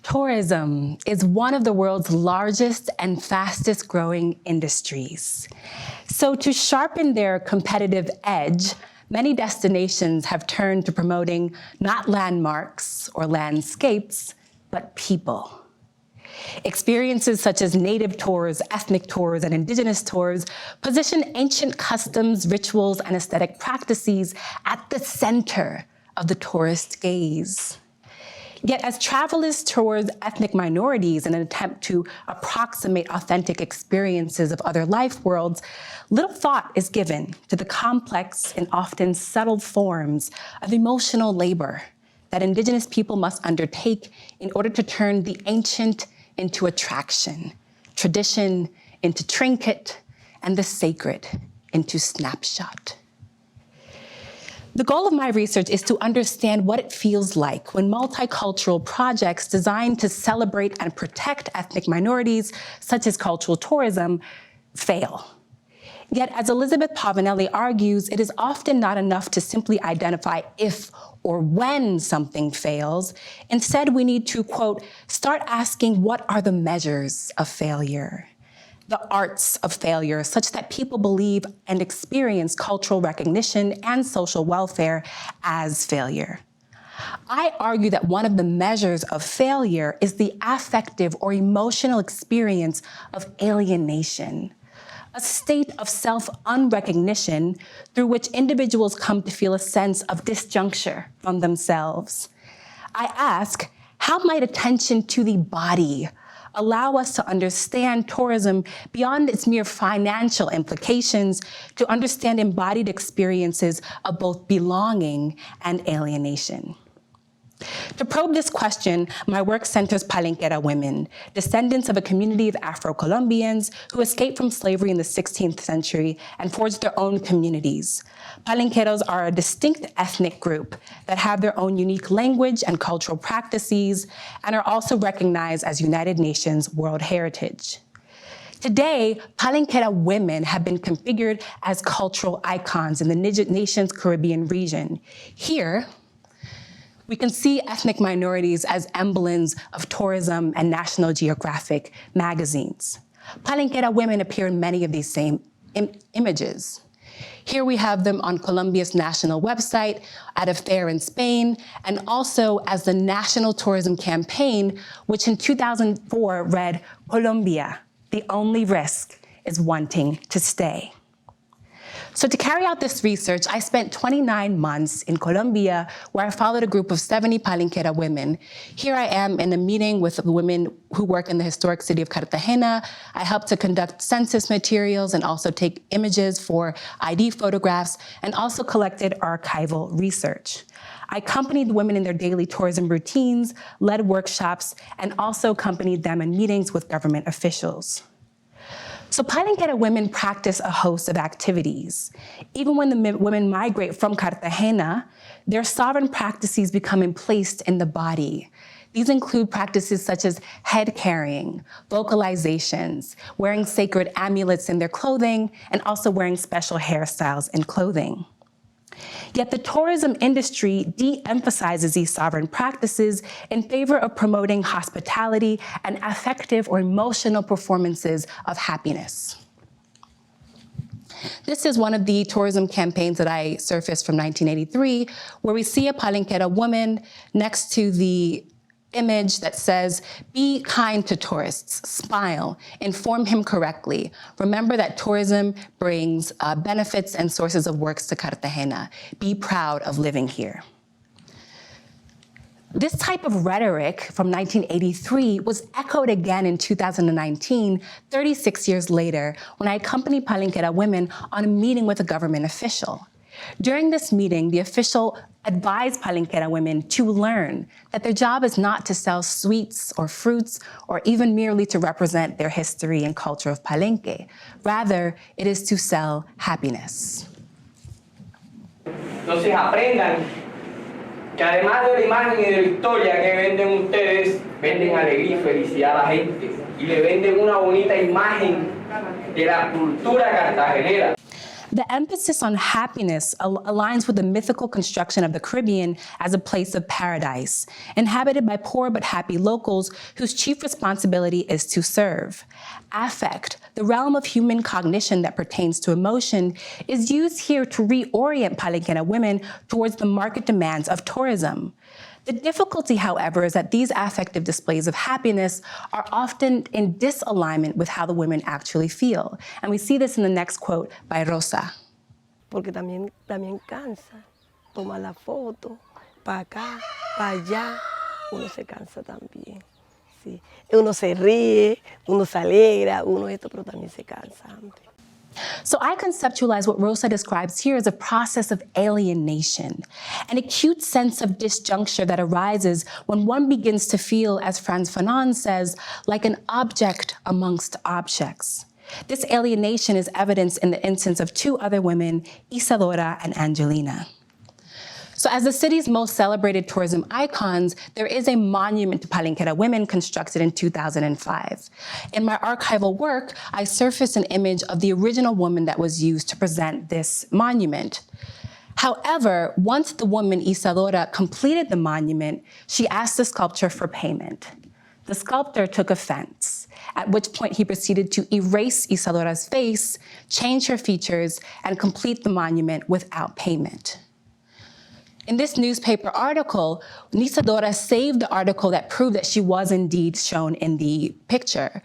Tourism is one of the world's largest and fastest growing industries. So to sharpen their competitive edge, many destinations have turned to promoting not landmarks or landscapes, but people. Experiences such as native tours, ethnic tours, and indigenous tours position ancient customs, rituals, and aesthetic practices at the center of the tourist gaze. Yet as travelers tours ethnic minorities in an attempt to approximate authentic experiences of other life worlds, little thought is given to the complex and often subtle forms of emotional labor that indigenous people must undertake in order to turn the ancient into attraction, tradition into trinket, and the sacred into snapshot. The goal of my research is to understand what it feels like when multicultural projects designed to celebrate and protect ethnic minorities, such as cultural tourism, fail. Yet, as Elizabeth Pavanelli argues, it is often not enough to simply identify if or when something fails. Instead, we need to, quote, start asking what are the measures of failure, the arts of failure, such that people believe and experience cultural recognition and social welfare as failure. I argue that one of the measures of failure is the affective or emotional experience of alienation, a state of self-unrecognition through which individuals come to feel a sense of disjuncture from themselves. I ask, how might attention to the body allow us to understand tourism beyond its mere financial implications, to understand embodied experiences of both belonging and alienation? To probe this question, my work centers Palenquera women, descendants of a community of Afro-Colombians who escaped from slavery in the 16th century and forged their own communities. Palenqueros are a distinct ethnic group that have their own unique language and cultural practices and are also recognized as United Nations World Heritage. Today, Palenquera women have been configured as cultural icons in the nation's Caribbean region. Here, we can see ethnic minorities as emblems of tourism and National Geographic magazines. Palenquera women appear in many of these same images. Here we have them on Colombia's national website, at a fair in Spain, and also as the National Tourism Campaign, which in 2004 read, "Colombia, the only risk is wanting to stay." So to carry out this research, I spent 29 months in Colombia, where I followed a group of 70 Palenquera women. Here I am in a meeting with the women who work in the historic city of Cartagena. I helped to conduct census materials and also take images for ID photographs, and also collected archival research. I accompanied the women in their daily tourism routines, led workshops, and also accompanied them in meetings with government officials. So Palenquera women practice a host of activities. Even when the women migrate from Cartagena, their sovereign practices become emplaced in the body. These include practices such as head carrying, vocalizations, wearing sacred amulets in their clothing, and also wearing special hairstyles and clothing. Yet the tourism industry de-emphasizes these sovereign practices in favor of promoting hospitality and affective or emotional performances of happiness. This is one of the tourism campaigns that I surfaced from 1983, where we see a Palenquera woman next to the image that says, "Be kind to tourists, smile, inform him correctly. Remember that tourism brings benefits and sources of works to Cartagena. Be proud of living here." This type of rhetoric from 1983 was echoed again in 2019, 36 years later, when I accompanied Palenquera women on a meeting with a government official. During this meeting, the official advised Palenquera women to learn that their job is not to sell sweets or fruits or even merely to represent their history and culture of Palenque. Rather, it is to sell happiness. Entonces aprendan que además de la imagen y de la historia que venden ustedes, venden alegría y felicidad a la gente y le venden una bonita imagen de la cultura cartagenera. The emphasis on happiness aligns with the mythical construction of the Caribbean as a place of paradise, inhabited by poor but happy locals whose chief responsibility is to serve. Affect, the realm of human cognition that pertains to emotion, is used here to reorient Palenquera women towards the market demands of tourism. The difficulty, however, is that these affective displays of happiness are often in disalignment with how the women actually feel. And we see this in the next quote by Rosa. Porque también cansa. Toma la foto, para acá, para allá, uno se cansa también. Sí. Uno se ríe, uno se alegra, uno esto, pero también se cansa hambre. So I conceptualize what Rosa describes here as a process of alienation, an acute sense of disjuncture that arises when one begins to feel, as Frantz Fanon says, like an object amongst objects. This alienation is evidenced in the instance of two other women, Isadora and Angelina. So as the city's most celebrated tourism icons, there is a monument to Palenquera women constructed in 2005. In my archival work, I surfaced an image of the original woman that was used to present this monument. However, once the woman Isadora completed the monument, she asked the sculptor for payment. The sculptor took offense, at which point he proceeded to erase Isadora's face, change her features, and complete the monument without payment. In this newspaper article, Isadora saved the article that proved that she was indeed shown in the picture.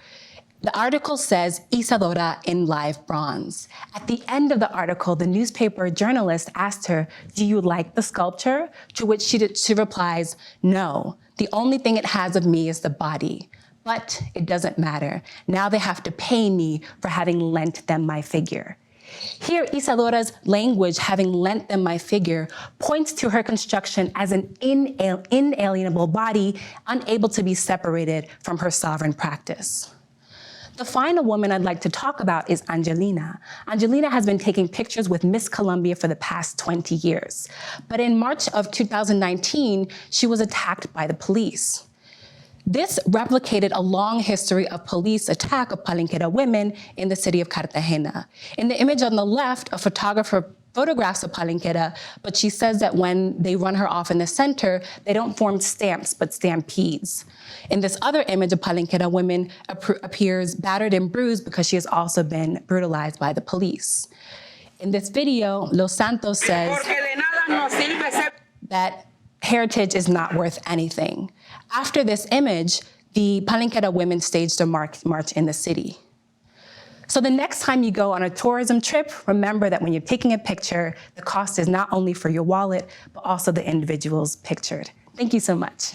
The article says Isadora in live bronze. At the end of the article, the newspaper journalist asked her, "Do you like the sculpture?" To which she replies, "No, the only thing it has of me is the body. But it doesn't matter. Now they have to pay me for having lent them my figure." Here, Isadora's language, having lent them my figure, points to her construction as an inalienable body, unable to be separated from her sovereign practice. The final woman I'd like to talk about is Angelina. Angelina has been taking pictures with Miss Colombia for the past 20 years. But in March of 2019, she was attacked by the police. This replicated a long history of police attack of Palenquera women in the city of Cartagena. In the image on the left, a photographer photographs of Palenquera, but she says that when they run her off in the center, they don't form stamps, but stampedes. In this other image, of Palenquera women appears battered and bruised because she has also been brutalized by the police. In this video, Los Santos says that heritage is not worth anything. After this image, the Palenquera women staged a march in the city. So the next time you go on a tourism trip, remember that when you're taking a picture, the cost is not only for your wallet, but also the individuals pictured. Thank you so much.